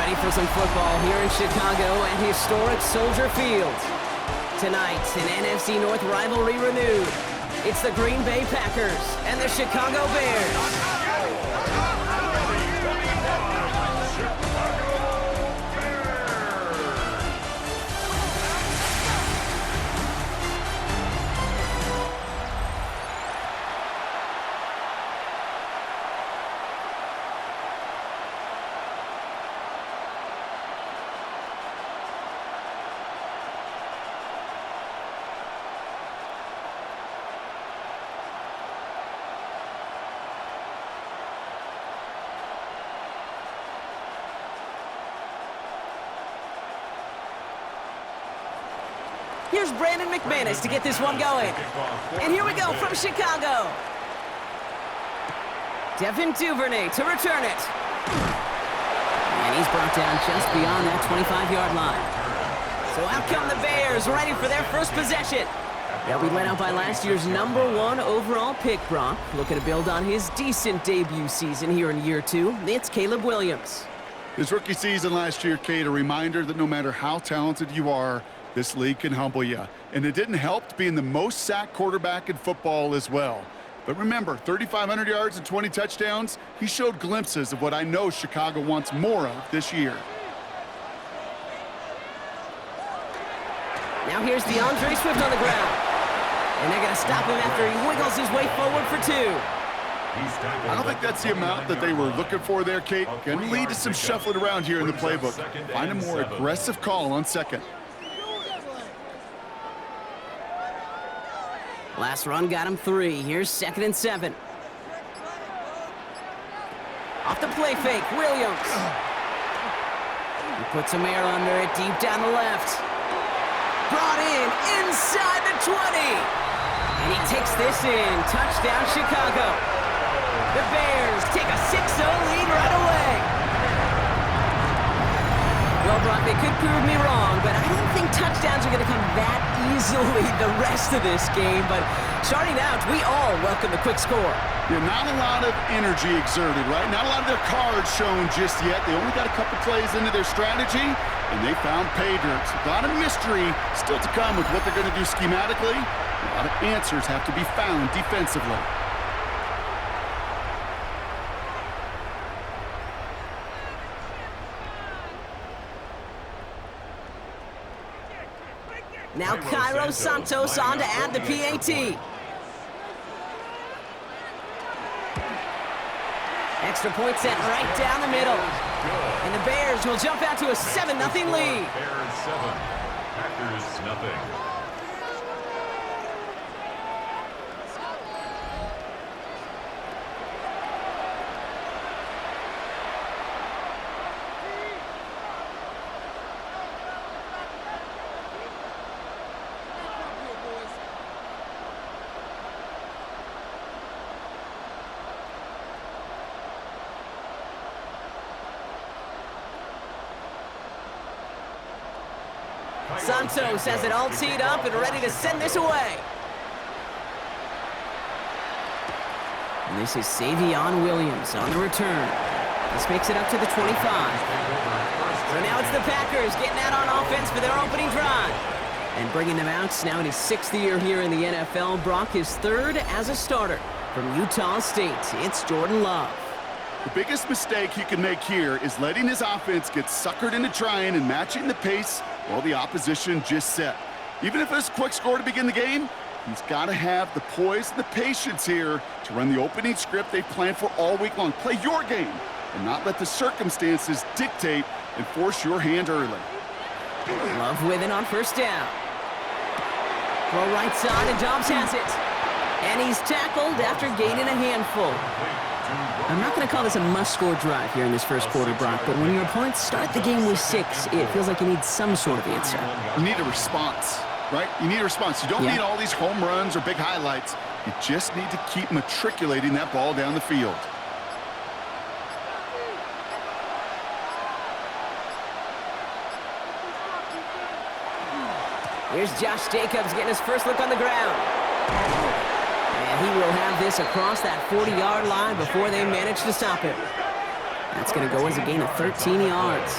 Ready for some football here in Chicago at historic Soldier Field. Tonight, an NFC North rivalry renewed. It's the Green Bay Packers and the Chicago Bears. Here's Brandon McManus to get this one going. And here we go from Chicago. Devin Duvernay to return it. And he's brought down just beyond that 25-yard line. So out come the Bears, ready for their first possession. They'll be led out by last year's #1 overall pick, Brock. Looking to build on his decent debut season here in year 2. It's Caleb Williams. His rookie season last year, Kate, a reminder that no matter how talented you are, this league can humble you. And it didn't help being the most sacked quarterback in football as well. But remember, 3,500 yards and 20 touchdowns, he showed glimpses of what I know Chicago wants more of this year. Now here's DeAndre Swift on the ground. And they're going to stop him after he wiggles his way forward for 2. I don't think that's the amount that they were looking for there, Kate. Can lead to some shuffling around here in the playbook. Find a more aggressive call on second. Last run got him 3. Here's 2nd and 7. Off the play fake, Williams. He puts some air under it deep down the left. Brought in inside the 20. And he takes this in. Touchdown, Chicago. The Bears take a 6-0 lead right away. Well, Brock, they could prove me wrong, but I don't think touchdowns are going to come that easily the rest of this game. But starting out, we all welcome the quick score. Yeah, not a lot of energy exerted, right? Not a lot of their cards shown just yet. They only got a couple plays into their strategy, and they found pay dirt. A lot of mystery still to come with what they're going to do schematically. A lot of answers have to be found defensively. Now Cairo Santos on to add the PAT. Extra point set right down the middle. And the Bears will jump out to a 7-0 lead. Bears 7, Packers nothing. Santos has it all teed up and ready to send this away. And this is Savion Williams on the return. This makes it up to the 25. So now it's the Packers getting out on offense for their opening drive. And bringing them out now in his 6th year here in the NFL. Brock is 3rd as a starter from Utah State. It's Jordan Love. The biggest mistake he can make here is letting his offense get suckered into trying and matching the pace while the opposition just set. Even if it's a quick score to begin the game, he's got to have the poise and the patience here to run the opening script they've planned for all week long. Play your game and not let the circumstances dictate and force your hand early. Love with it on 1st down. Throw right side and Dobbs has it. And he's tackled after gaining a handful. I'm not going to call this a must-score drive here in this first quarter, Brock, but when your opponents start the game with 6, it feels like you need some sort of answer. You need a response, right? You need a response. You don't need all these home runs or big highlights. You just need to keep matriculating that ball down the field. Here's Josh Jacobs getting his first look on the ground. And he will have this across that 40-yard line before they manage to stop him. That's going to go as a gain of 13 yards.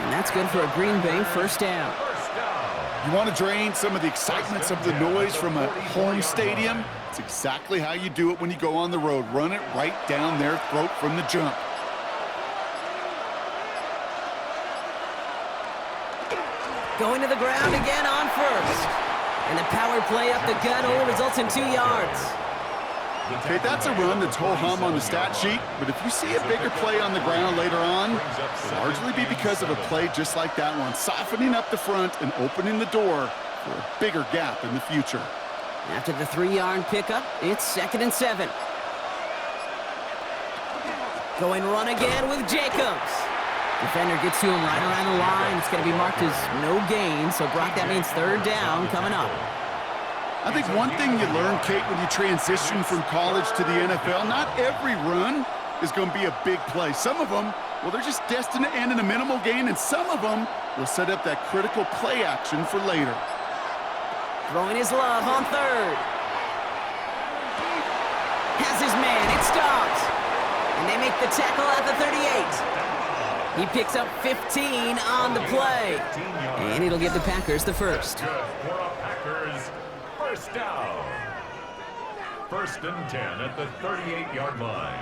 And that's good for a Green Bay first down. You want to drain some of the excitement, some of the noise from a home stadium? It's exactly how you do it when you go on the road. Run it right down their throat from the jump. Going to the ground again on first. And the power play up the gut only results in 2 yards. Okay, that's a run that's ho-hum on the stat sheet, but if you see a bigger play on the ground later on, it'll largely be because of a play just like that one, softening up the front and opening the door for a bigger gap in the future. After the 3-yard pickup, it's 2nd and 7. Going run again with Jacobs. Defender gets to him right around the line. It's going to be marked as no gain, so Brock, that means 3rd down coming up. I think one thing you learn, Kate, when you transition from college to the NFL, not every run is going to be a big play. Some of them, well, they're just destined to end in a minimal gain, and some of them will set up that critical play action for later. Throwing his love on 3rd. Has his man. It stops. And they make the tackle at the 38. He picks up 15 on the play. And it'll give the Packers the first. First down. 1st and 10 at the 38-yard line.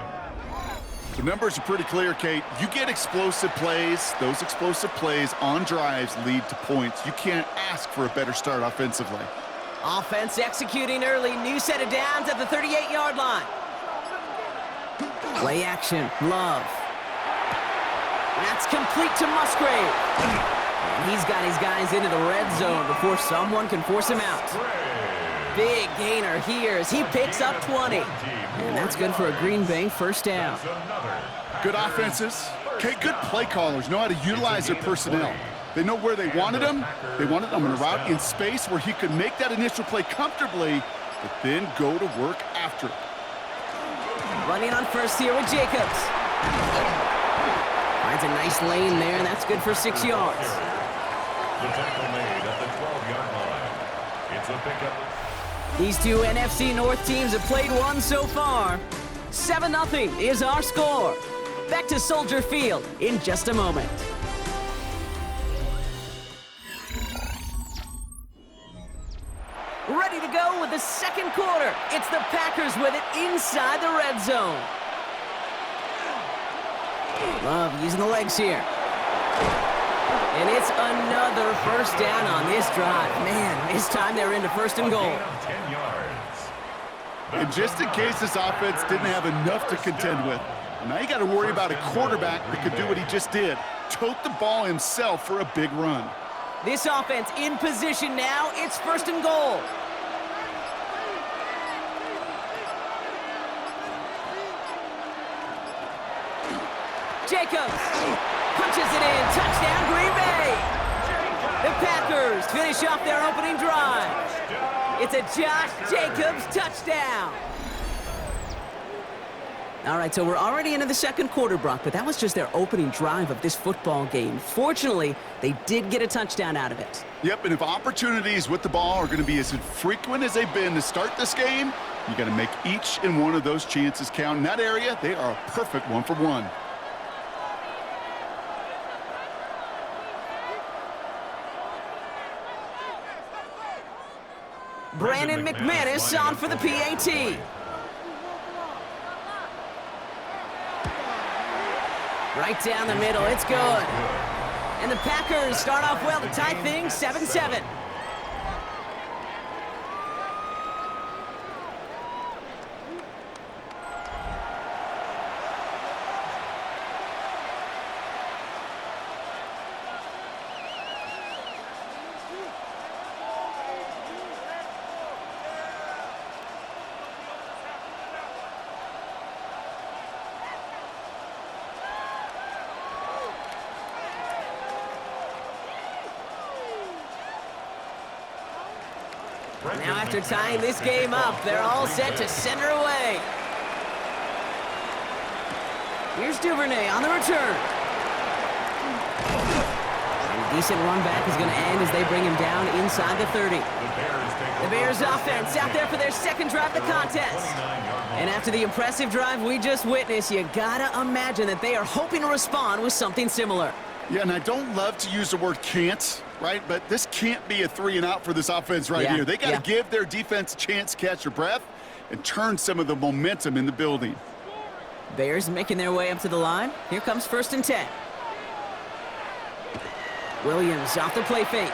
The numbers are pretty clear, Kate. You get explosive plays. Those explosive plays on drives lead to points. You can't ask for a better start offensively. Offense executing early. New set of downs at the 38-yard line. Play action. Love. That's complete to Musgrave. And he's got his guys into the red zone before someone can force him out. Big gainer here as he picks up 20. And that's good for a Green Bay first down. Good offenses. Okay, good play callers know how to utilize their personnel. They know where they wanted them. They wanted them in a route in space where he could make that initial play comfortably, but then go to work after it. Running on first here with Jacobs. Finds a nice lane there, and that's good for 6 yards. The tackle made at the 12-yard line. It's a pickup. These two NFC North teams have played one so far. 7-0 is our score. Back to Soldier Field in just a moment. Ready to go with the second quarter. It's the Packers with it inside the red zone. Love using the legs here. And it's another first down on this drive. Man, this time they're into 1st and goal. 10 yards. And just in case this offense didn't have enough to contend with, now you got to worry about a quarterback that could do what he just did. Tote the ball himself for a big run. This offense in position now. It's 1st and goal. Jacobs punches it in. Touchdown, Green Bay. The Packers finish off their opening drive. It's a Josh Jacobs touchdown. All right, so we're already into the second quarter, Brock, but that was just their opening drive of this football game. Fortunately, they did get a touchdown out of it. Yep, and if opportunities with the ball are going to be as frequent as they've been to start this game, you got to make each and one of those chances count. In that area, they are a perfect 1-for-1. Brandon McManus on for the PAT. Right down the middle, it's good. And the Packers start off well to tie things 7-7. Now after tying this game up, they're all set to center away. Here's Duvernay on the return. And a decent run back is going to end as they bring him down inside the 30. The Bears offense out there for their second drive of the contest. And after the impressive drive we just witnessed, you gotta imagine that they are hoping to respond with something similar. Yeah, and I don't love to use the word can't, right? But this can't be a 3-and-out for this offense right here. They got to give their defense a chance to catch their breath and turn some of the momentum in the building. Bears making their way up to the line. Here comes 1st and 10. Williams off the play fake.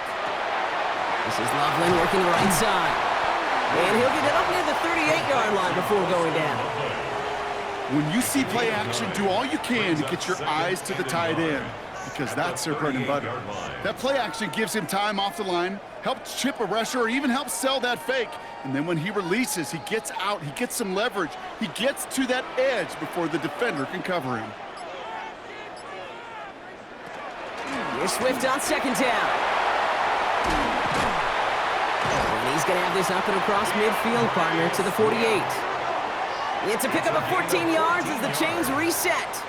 This is Loveland working the right side. And he'll get it up near the 38-yard line before going down. When you see play action, do all you can to get your eyes to the tight end, because that's their bread and butter. That play action gives him time off the line, helps chip a rusher, or even helps sell that fake. And then when he releases, he gets out, he gets some leverage. He gets to that edge before the defender can cover him. Here's Swift on 2nd down. And he's going to have this up and across midfield, partner, to the 48. It's a pickup of 14 yards as the chains reset.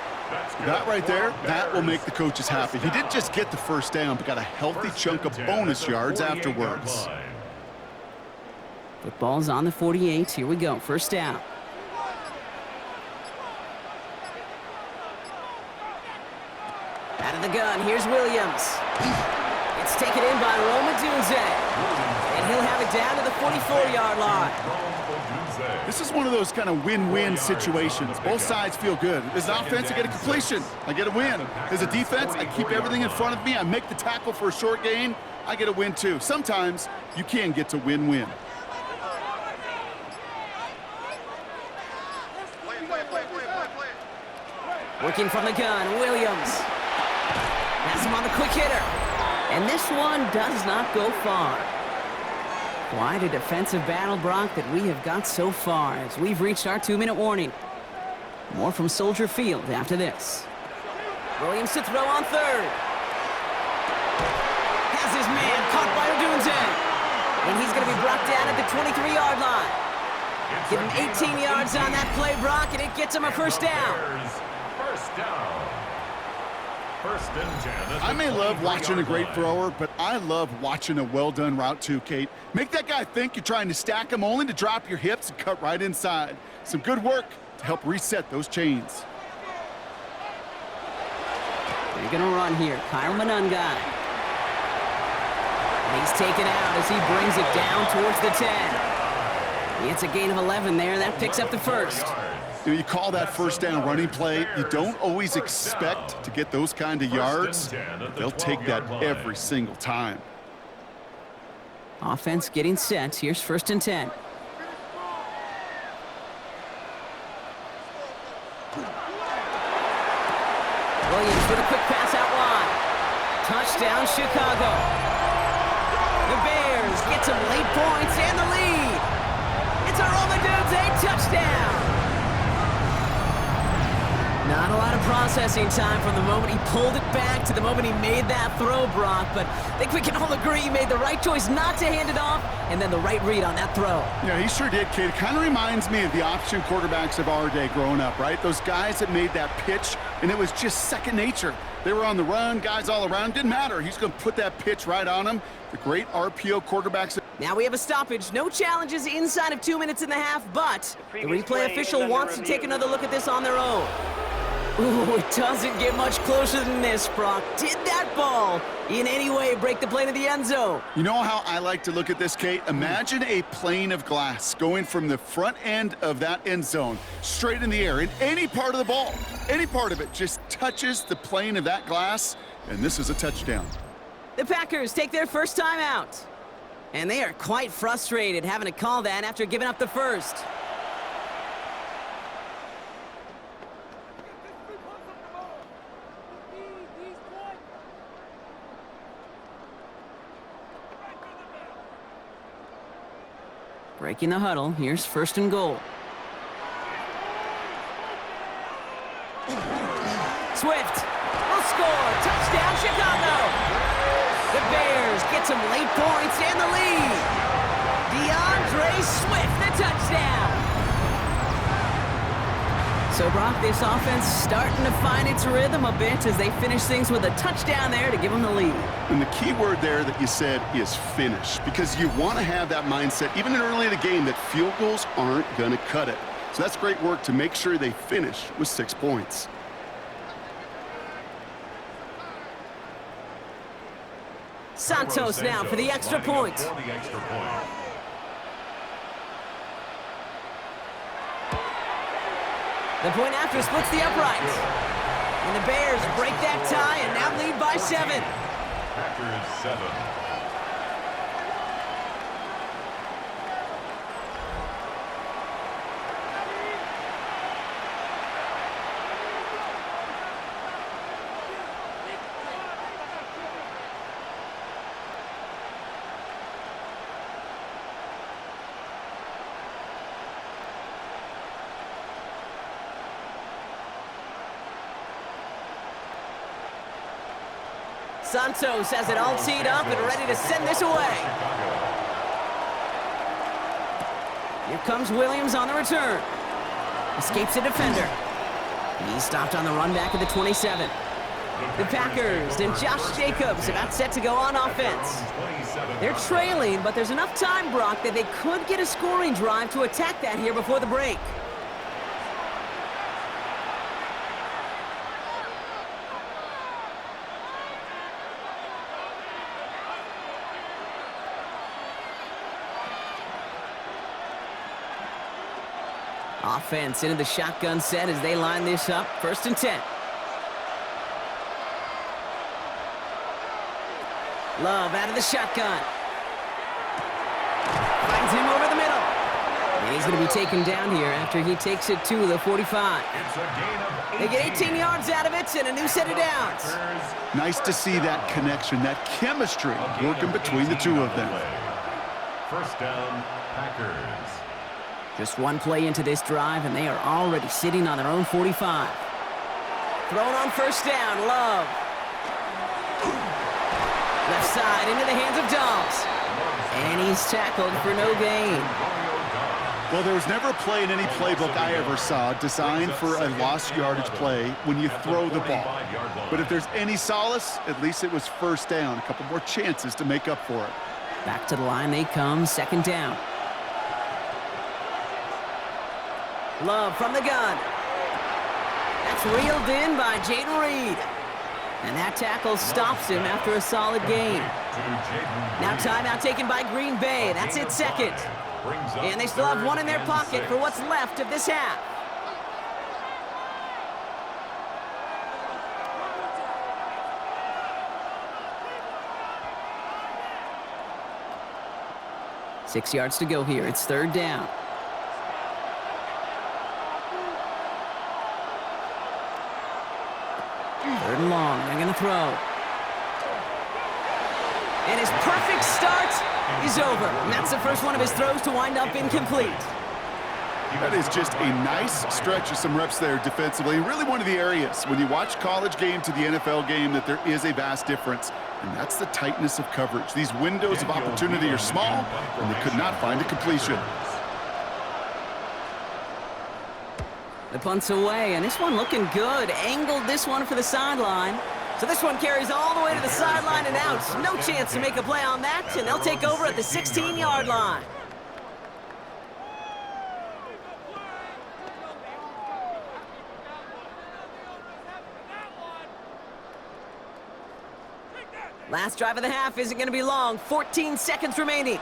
That right there, that will make the coaches happy. He didn't just get the 1st down, but got a healthy chunk of bonus yards afterwards. Football's on the 48. Here we go. 1st down. Out of the gun, here's Williams. It's taken in by Rome Odunze. And he'll have it down to the 44-yard line. This is one of those kind of win-win situations. Both sides feel good. As an offense, I get a completion. I get a win. As a defense, I keep everything in front of me. I make the tackle for a short gain. I get a win, too. Sometimes you can get to win-win. Working from the gun, Williams. Has him on the quick hitter. And this one does not go far. Quite a defensive battle, Brock, that we have got so far as we've reached our 2-minute warning. More from Soldier Field after this. Williams to throw on 3rd. Has his man caught by Odunze. And he's going to be brought down at the 23-yard line. Give him 18 yards on that play, Brock, and it gets him a 1st down. 1st down. 1st and 10. I may love watching a great thrower, but I love watching a well-done route too, Kate. Make that guy think you're trying to stack him only to drop your hips and cut right inside. Some good work to help reset those chains. They're going to run here. Kyle Monangai. And he's taken out as he brings it down towards the 10. It's a gain of 11 there. That picks up the 1st. You call that 1st down running play. You don't always expect to get those kind of yards. They'll take that every single time. Offense getting set. Here's 1st and 10. Williams with a quick pass out wide. Touchdown, Chicago. The Bears get some late points and the lead. It's a Rome Odunze touchdown. Not a lot of processing time from the moment he pulled it back to the moment he made that throw, Brock, but I think we can all agree he made the right choice not to hand it off, and then the right read on that throw. Yeah, he sure did, kid. It kind of reminds me of the option quarterbacks of our day growing up, right? Those guys that made that pitch, and it was just second nature. They were on the run, guys all around. Didn't matter. He's going to put that pitch right on him. The great RPO quarterbacks. Now we have a stoppage. No challenges inside of 2 minutes and a half, but the replay official wants to take another look at this on their own. Ooh, it doesn't get much closer than this, Brock. Did that ball in any way break the plane of the end zone? You know how I like to look at this, Kate? Imagine a plane of glass going from the front end of that end zone straight in the air, and any part of the ball, any part of it just touches the plane of that glass, and this is a touchdown. The Packers take their 1st time out, and they are quite frustrated having to call that after giving up the 1st. Breaking the huddle, here's 1st and goal. Swift will score. Touchdown, Chicago. The Bears get some late points and the lead. DeAndre Swift, the touchdown. So, Brock, this offense starting to find its rhythm a bit as they finish things with a touchdown there to give them the lead. And the key word there that you said is finish, because you want to have that mindset, even early in the game, that field goals aren't going to cut it. So that's great work to make sure they finish with 6 points. Santos now for the extra point. The point after splits the uprights. And the Bears break that tie and now lead by 7. Packers 7. Santos has it all teed up and ready to send this away. Here comes Williams on the return. Escapes a defender. He's stopped on the run back at the 27. The Packers and Josh Jacobs about set to go on offense. They're trailing, but there's enough time, Brock, that they could get a scoring drive to attack that here before the break. Offense into the shotgun set as they line this up. 1st and 10. Love out of the shotgun. Finds him over the middle. And he's going to be taken down here after he takes it to the 45. They get 18 yards out of it and a new set of downs. Nice to see that connection, that chemistry working between the two of them. 1st down, Packers. Just one play into this drive, and they are already sitting on their own 45. Thrown on 1st down, Love. Left side into the hands of Dobbs. And he's tackled for no gain. Well, there was never a play in any playbook I ever saw designed for a lost yardage play when you throw the ball. But if there's any solace, at least it was 1st down. A couple more chances to make up for it. Back to the line they come, 2nd down. Love from the gun. That's reeled in by Jayden Reed. And that tackle stops him after a solid gain. Now timeout taken by Green Bay. That's it, 2nd. And they still have one in their pocket for what's left of this half. Six yards to go here. It's 3rd down. Third and long. They're going to throw. And his perfect start is over. And that's the first one of his throws to wind up incomplete. That is just a nice stretch of some reps there defensively. Really one of the areas when you watch college game to the NFL game that there is a vast difference. And that's the tightness of coverage. These windows of opportunity are small, and they could not find a completion. The punt's away, and this one looking good. Angled this one for the sideline. So this one carries all the way to the sideline and out. No chance to make a play on that, and they'll take over at the 16-yard line. Last drive of the half isn't going to be long. 14 seconds remaining.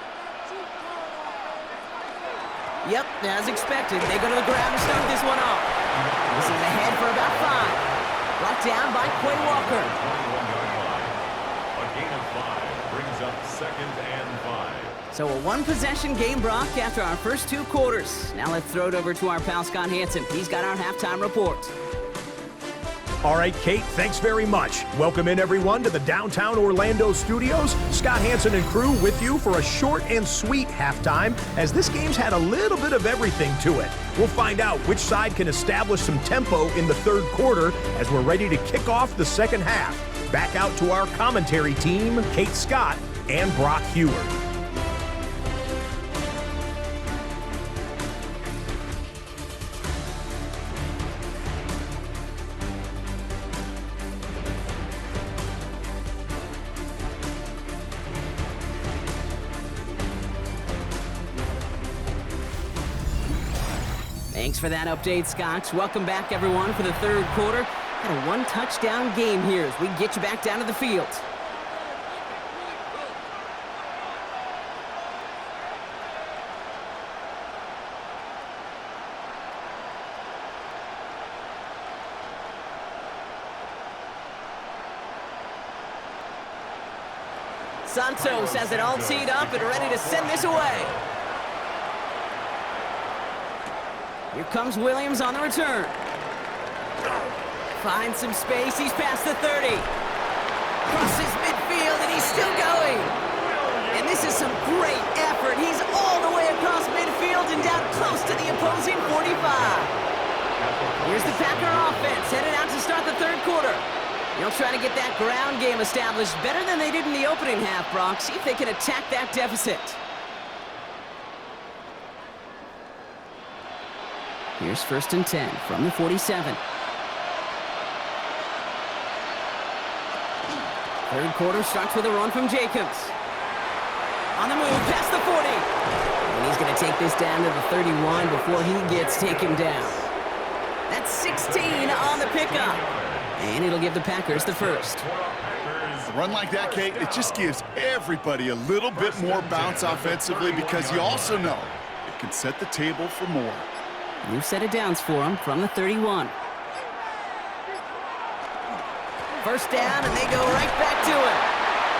Yep, as expected, they go to the ground to start this one off. This is ahead for about 5. Brought down by Quay Walker. A gain of 5 brings up 2nd and 5. So a one-possession game, Brock, after our first 2 quarters. Now let's throw it over to our pal Scott Hanson. He's got our halftime report. All right, Kate, thanks very much. Welcome in, everyone, to the downtown Orlando studios. Scott Hanson and crew with you for a short and sweet halftime, as this game's had a little bit of everything to it. We'll find out which side can establish some tempo in the 3rd quarter as we're ready to kick off the 2nd half. Back out to our commentary team, Kate Scott and Brock Huard. Thanks for that update, Scott. Welcome back, everyone, for the 3rd quarter. Got a 1-touchdown game here as we get you back down to the field. Santos has it all teed up and ready to send this away. Here comes Williams on the return. Finds some space, he's past the 30. Crosses midfield and he's still going. And this is some great effort. He's all the way across midfield and down close to the opposing 45. Here's the Packer offense headed out to start the third quarter. They'll try to get that ground game established better than they did in the opening half, Brock. See if they can attack that deficit. Here's 1st and 10 from the 47. Third quarter starts with a run from Jacobs. On the move, past the 40. And he's going to take this down to the 31 before he gets taken down. That's 16 on the pickup. And it'll give the Packers the first. A run like that, Kate, it just gives everybody a little bit more bounce offensively because you also know it can set the table for more. New set of downs for him from the 31. First down, and they go right back to it.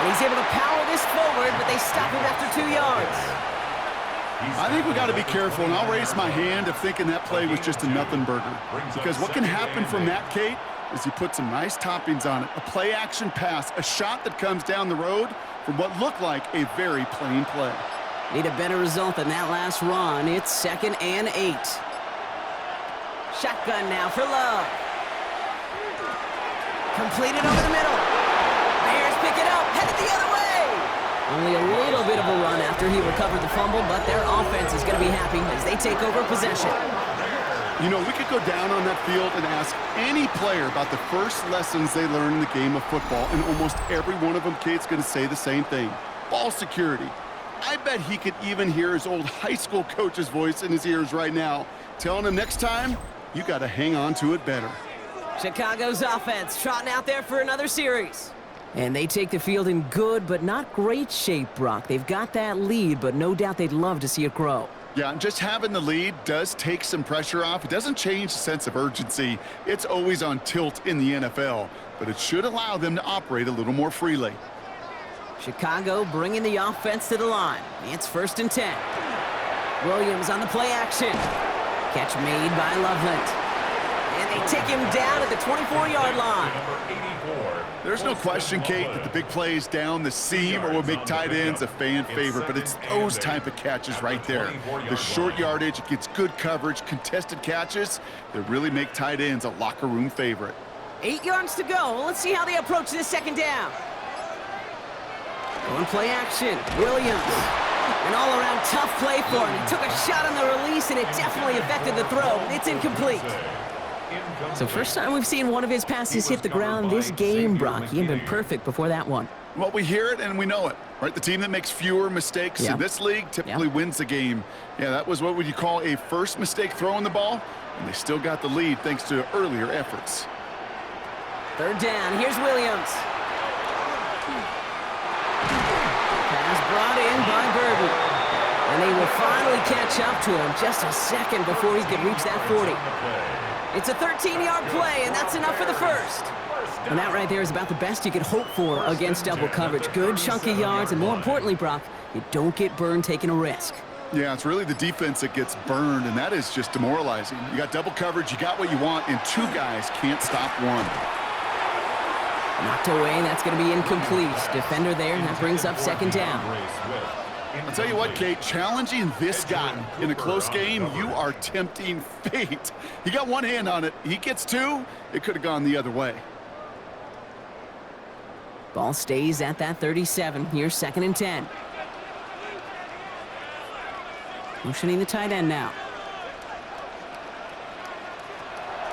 And he's able to power this forward, but they stop him after 2 yards. I think we got to be careful, and I'll raise my hand of thinking that play was just a nothing burger. Because what can happen from that, Kate, is he put some nice toppings on it. A play-action pass, a shot that comes down the road from what looked like a very plain play. Need a better result than that last run. It's 2nd and 8. Shotgun now for Love. Completed over the middle. Bears pick it up, headed the other way. Only a little bit of a run after he recovered the fumble, but their offense is going to be happy as they take over possession. You know, we could go down on that field and ask any player about the first lessons they learned in the game of football, and almost every one of them, Kate's going to say the same thing. Ball security. I bet he could even hear his old high school coach's voice in his ears right now, telling him next time, you got to hang on to it better. Chicago's offense trotting out there for another series. And they take the field in good but not great shape, Brock. They've got that lead, but no doubt they'd love to see it grow. Yeah, and just having the lead does take some pressure off. It doesn't change the sense of urgency. It's always on tilt in the NFL, but it should allow them to operate a little more freely. Chicago bringing the offense to the line. It's 1st and 10. Williams on the play action. Catch made by Loveland. And they take him down at the 24-yard line. There's no question, Kate, that the big plays down the seam are what make tight ends a fan favorite, but it's those type of catches right there. The short yardage, it gets good coverage, contested catches that really make tight ends a locker room favorite. 8 yards to go. Let's see how they approach this 2nd down. On play action, Williams. An all-around tough play for him. He took a shot on the release, and it definitely affected the throw. It's incomplete. So first time we've seen one of his passes hit the ground this game, Brock. He had been perfect before that one. Well, we hear it and we know it, right? The team that makes fewer mistakes in this league typically wins the game. Yeah, that was what would you call a first mistake throwing the ball, and they still got the lead thanks to earlier efforts. 3rd down, here's Williams. Pass brought in by Burton. And they will finally catch up to him just a second before he could reach that 40. It's a 13-yard play, and that's enough for the first. And that right there is about the best you could hope for against double coverage. Good chunky yards, and more importantly, Brock, you don't get burned taking a risk. Yeah, it's really the defense that gets burned, and that is just demoralizing. You got double coverage, you got what you want, and 2 guys can't stop one. Knocked away, that's going to be incomplete. Defender there, and that brings up 2nd down. I'll tell you what, Kate, challenging this guy in a close game, you are tempting fate. He got one hand on it. He gets 2, it could have gone the other way. Ball stays at that 37. Here's 2nd and 10. Motioning the tight end now.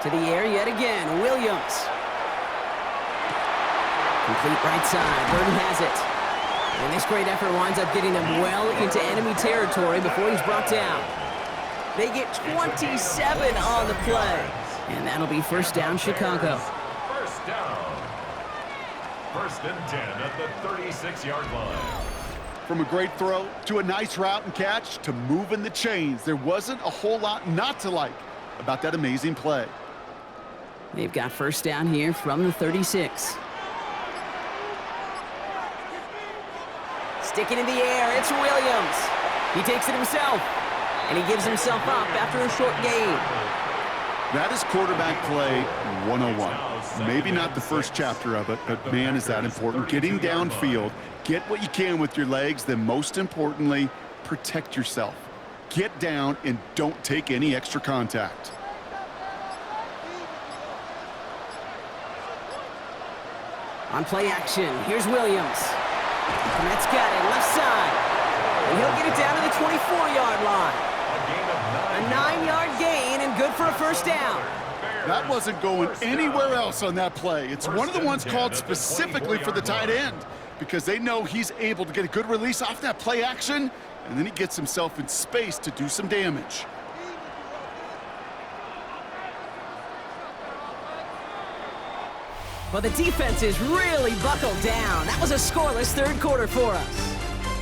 To the air yet again, Williams. Complete right side, Burton has it. And this great effort winds up getting them well into enemy territory before he's brought down. They get 27 on the play. And that'll be 1st down, Chicago. 1st down. 1st and 10 at the 36-yard line. From a great throw to a nice route and catch to moving the chains, there wasn't a whole lot not to like about that amazing play. They've got 1st down here from the 36. Stick it in the air. It's Williams. He takes it himself, and he gives himself up after a short gain. That is quarterback play 101. Maybe not the first chapter of it, but man, is that important. Getting downfield, get what you can with your legs, then most importantly, protect yourself. Get down and don't take any extra contact. On play action, here's Williams. Met's got it, left side. And he'll get it down to the 24-yard line. A 9-yard gain and good for a first down. That wasn't going anywhere else on that play. It's one of the ones called specifically for the tight end because they know he's able to get a good release off that play action, and then he gets himself in space to do some damage. Well, the defense is really buckled down. That was a scoreless third quarter for us.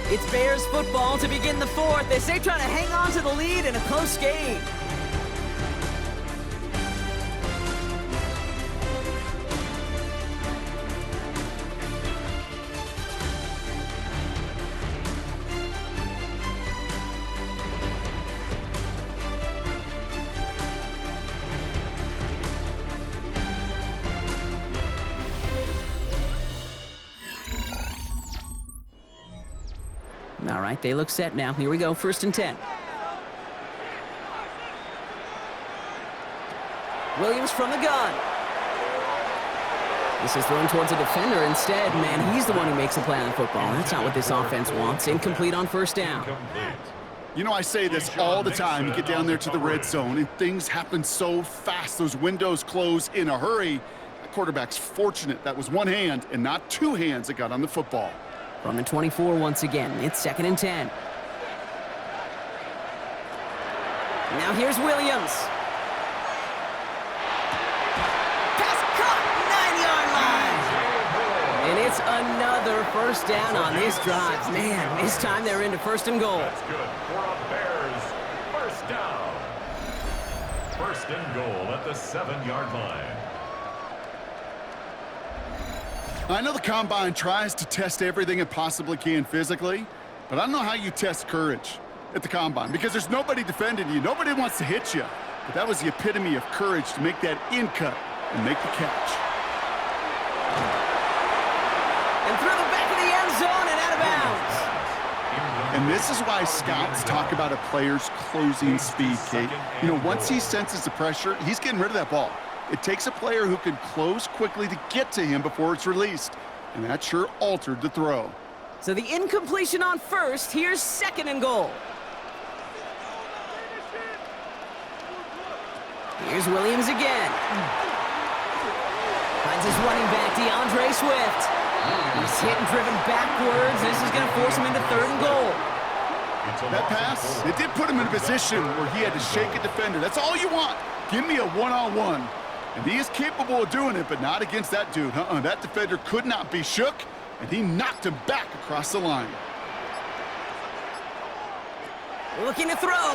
It's Bears football to begin the fourth as they try to hang on to the lead in a close game. All right, they look set now. Here we go, 1st and 10. Williams from the gun. This is thrown towards a defender instead. Man, he's the one who makes the play on the football. That's not what this offense wants. Incomplete on 1st down. You know, I say this all the time. You get down there to the red zone, and things happen so fast. Those windows close in a hurry. The quarterback's fortunate that was one hand and not two hands that got on the football. From the 24 once again, it's 2nd and 10. Now here's Williams. Pass caught, 9-yard line. And it's another first down on this drive. Man, this time they're into 1st and goal. That's good for a Bears first down. 1st and goal at the 7-yard line. I know the Combine tries to test everything it possibly can physically, but I don't know how you test courage at the Combine because there's nobody defending you. Nobody wants to hit you. But that was the epitome of courage to make that in cut and make the catch. And through the back of the end zone and out of bounds. And this is why scouts talk about a player's closing speed, Kate. You know, once he senses the pressure, he's getting rid of that ball. It takes a player who can close quickly to get to him before it's released. And that sure altered the throw. So the incompletion on 1st, here's 2nd and goal. Here's Williams again. Finds his running back, DeAndre Swift. He's hit and driven backwards. This is going to force him into 3rd and goal. That pass, it did put him in a position where he had to shake a defender. That's all you want. Give me a one-on-one. And he is capable of doing it, but not against that dude. That defender could not be shook, and he knocked him back across the line. Looking to throw.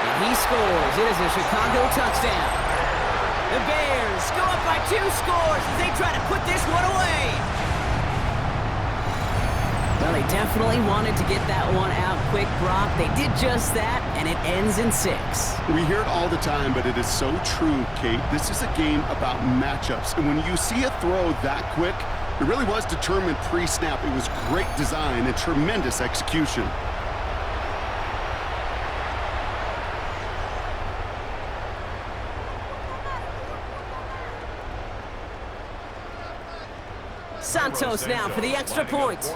And he scores. It is a Chicago touchdown. The Bears go up by 2 scores as they try to put this one away. Well, they definitely wanted to get that one out quick, Brock. They did just that, and it ends in 6. We hear it all the time, but it is so true, Kate. This is a game about matchups, and when you see a throw that quick, it really was determined pre-snap. It was great design and tremendous execution. Santos now for the extra point.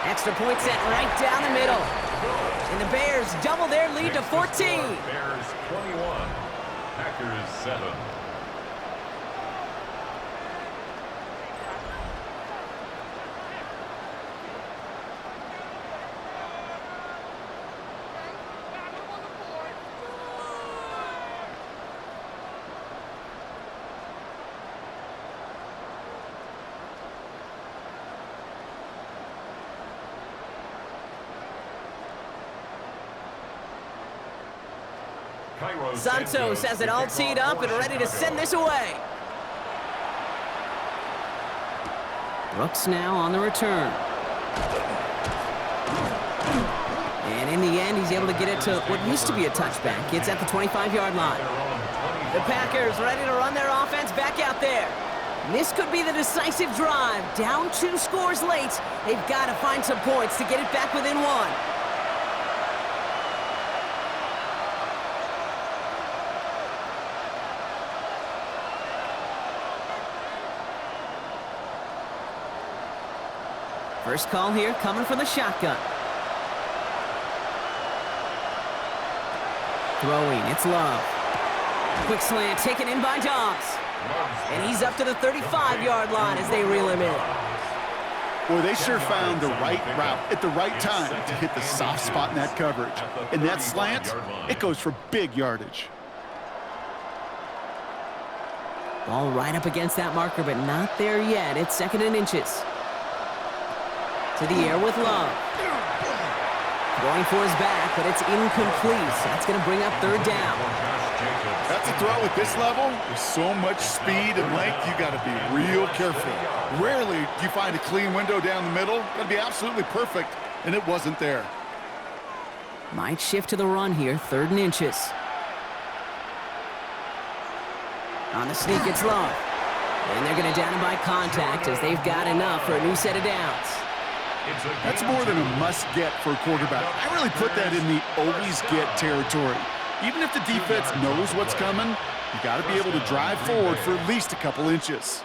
Extra point set right down the middle. And the Bears double their lead to 14. Bears 21, Packers 7. Cairo Santos has it all teed up and ready to send this away. Brooks now on the return. And in the end, he's able to get it to what used to be a touchback. It's at the 25-yard line. The Packers ready to run their offense back out there. This could be the decisive drive. Down 2 scores late. They've got to find some points to get it back within 1. First call here coming from the shotgun. Throwing, it's Love. Quick slant taken in by Dobbs. And he's up to the 35-yard line as they reel him in. Boy, they sure found the right route at the right time to hit the soft spot in that coverage. And that slant, it goes for big yardage. Ball right up against that marker, but not there yet. It's 2nd and inches. To the air with Love. Going for his back, but it's incomplete. So that's going to bring up 3rd down. That's a throw at this level. With so much speed and length, you got to be real careful. Rarely do you find a clean window down the middle. Got to be absolutely perfect, and it wasn't there. Might shift to the run here, 3rd and inches. On the sneak, it's Love. And they're going to down him by contact as they've got enough for a new set of downs. That's more than a must-get for a quarterback. I really put that in the always-get territory. Even if the defense knows what's coming, you got to be able to drive forward for at least a couple inches.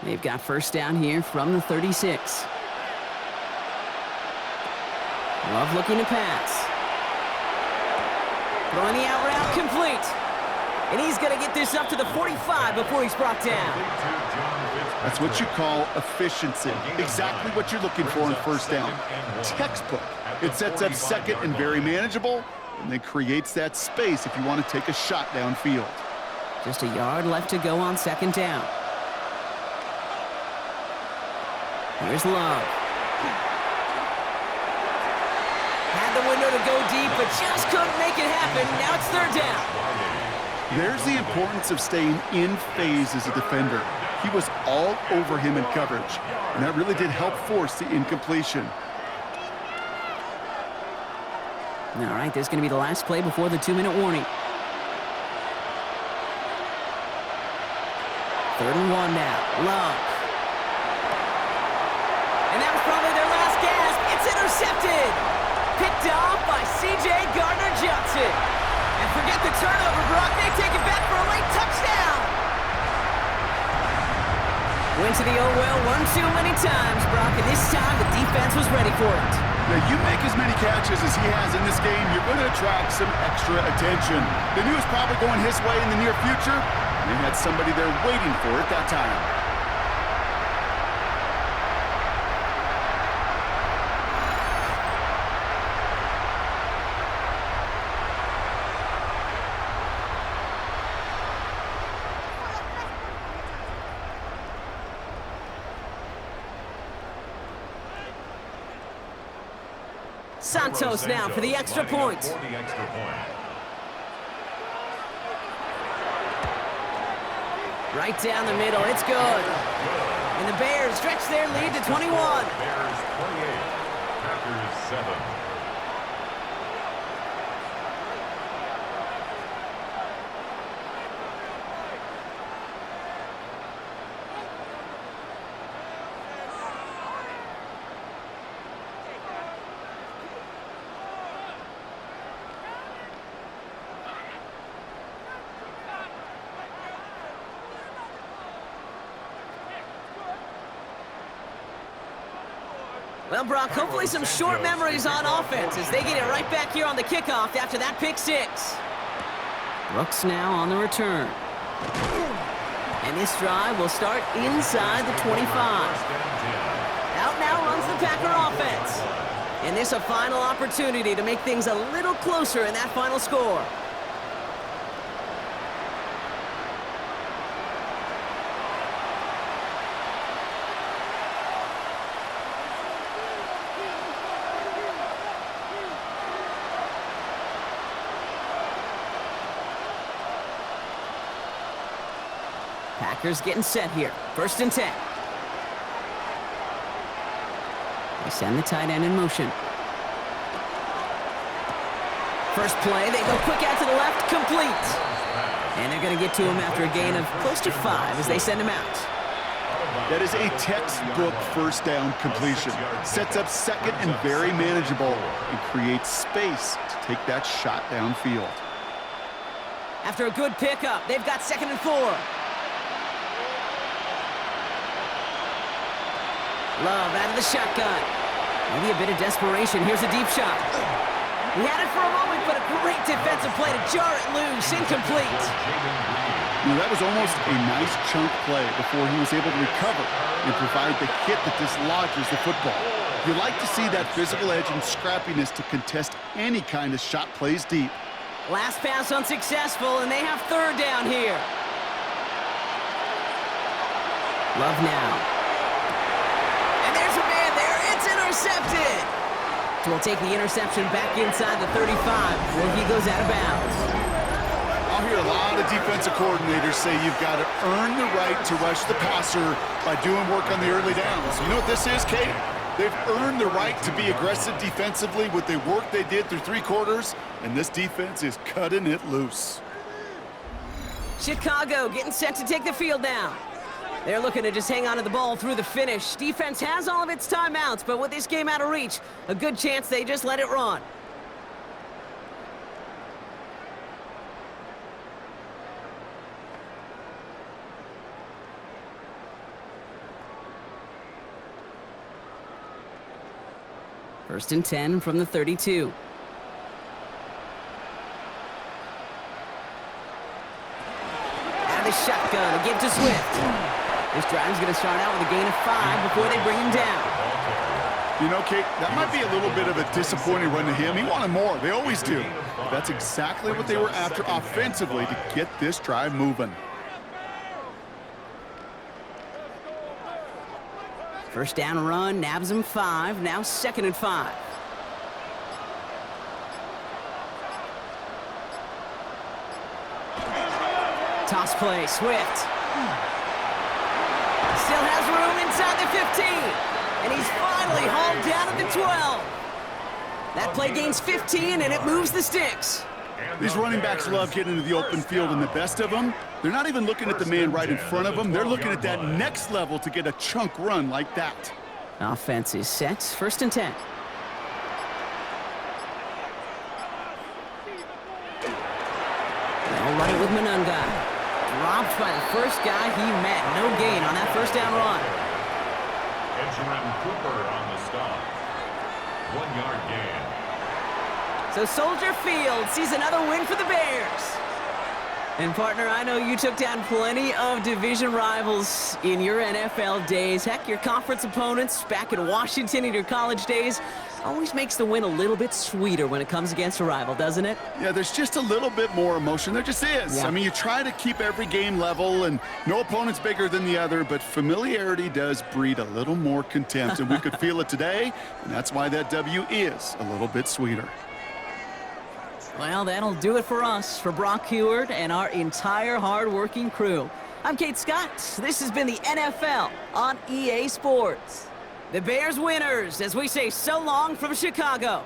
They've got first down here from the 36. Love looking to pass. Throwing the out route complete. And he's going to get this up to the 45 before he's brought down. That's what you call efficiency. Exactly what you're looking for in first down. Textbook. It sets up 2nd and very manageable, and then creates that space if you want to take a shot downfield. Just a yard left to go on 2nd down. Here's Love. Had the window to go deep, but just couldn't make it happen. Now it's 3rd down. There's the importance of staying in phase as a defender. He was all over him in coverage, and that really did help force the incompletion. All right, this is going to be the last play before the 2-minute warning. 3rd and 1 now. Love. And that was probably their last gasp. It's intercepted. Picked off by C.J. Gardner-Johnson. And forget the turnover, Brock. They take it back for a late touchdown. Went to the oh well one too many times, Brock, and this time the defense was ready for it. Now, you make as many catches as he has in this game, you're going to attract some extra attention. They knew it was probably going his way in the near future, and they had somebody there waiting for it that time. Santos now for the extra point. Right down the middle, it's good. And the Bears stretch their lead to 21. Bears 28, Packers 7. Well, Brock, hopefully some short memories on offense as they get it right back here on the kickoff after that pick 6. Brooks now on the return. And this drive will start inside the 25. Out now runs the Packer offense. And this a final opportunity to make things a little closer in that final score. Packers getting set here. 1st and 10. They send the tight end in motion. First play, they go quick out to the left, complete. And they're going to get to him after a gain of close to 5 as they send him out. That is a textbook first down completion. Sets up second and very manageable and creates space to take that shot downfield. After a good pickup, they've got 2nd and 4. Love out of the shotgun. Maybe a bit of desperation. Here's a deep shot. He had it for a moment, but a great defensive play to jar it loose. Incomplete. That was almost a nice chunk play before he was able to recover and provide the hit that dislodges the football. You like to see that physical edge and scrappiness to contest any kind of shot plays deep. Last pass unsuccessful, and they have 3rd down here. Love now. And there's a man there. It's intercepted. So we'll take the interception back inside the 35 before he goes out of bounds. I'll hear a lot of defensive coordinators say you've got to earn the right to rush the passer by doing work on the early downs. You know what this is, Kate? They've earned the right to be aggressive defensively with the work they did through 3 quarters, and this defense is cutting it loose. Chicago getting set to take the field now. They're looking to just hang on to the ball through the finish. Defense has all of its timeouts, but with this game out of reach, a good chance they just let it run. First and 10 from the 32. Out of the shotgun, a give to Swift. This drive's going to start out with a gain of 5 before they bring him down. You know, Kate, that might be a little bit of a disappointing run to him. He wanted more. They always do. That's exactly what they were after offensively to get this drive moving. First down run, nabs him 5. Now 2nd and 5. Toss play, Swift. Still has room inside the 15. And he's finally hauled down at the 12. That play gains 15, and it moves the sticks. These running backs love getting into the open field, and the best of them, they're not even looking at the man right in front of them. They're looking at that next level to get a chunk run like that. Offense is set. 1st and 10. They'll run it with Monunga. Dropped by the first guy he met. No gain on that first down run. Edgerrin Cooper on the stop. 1-yard gain. So Soldier Field sees another win for the Bears. And partner, I know you took down plenty of division rivals in your NFL days. Heck, your conference opponents back in Washington in your college days always makes the win a little bit sweeter when it comes against a rival, doesn't it? Yeah, there's just a little bit more emotion. There just is. Yeah. I mean, you try to keep every game level, and no opponent's bigger than the other, but familiarity does breed a little more contempt, and we could feel it today, and that's why that W is a little bit sweeter. Well, that'll do it for us, for Brock Huard and our entire hard-working crew. I'm Kate Scott. This has been the NFL on EA Sports. The Bears winners as we say so long from Chicago.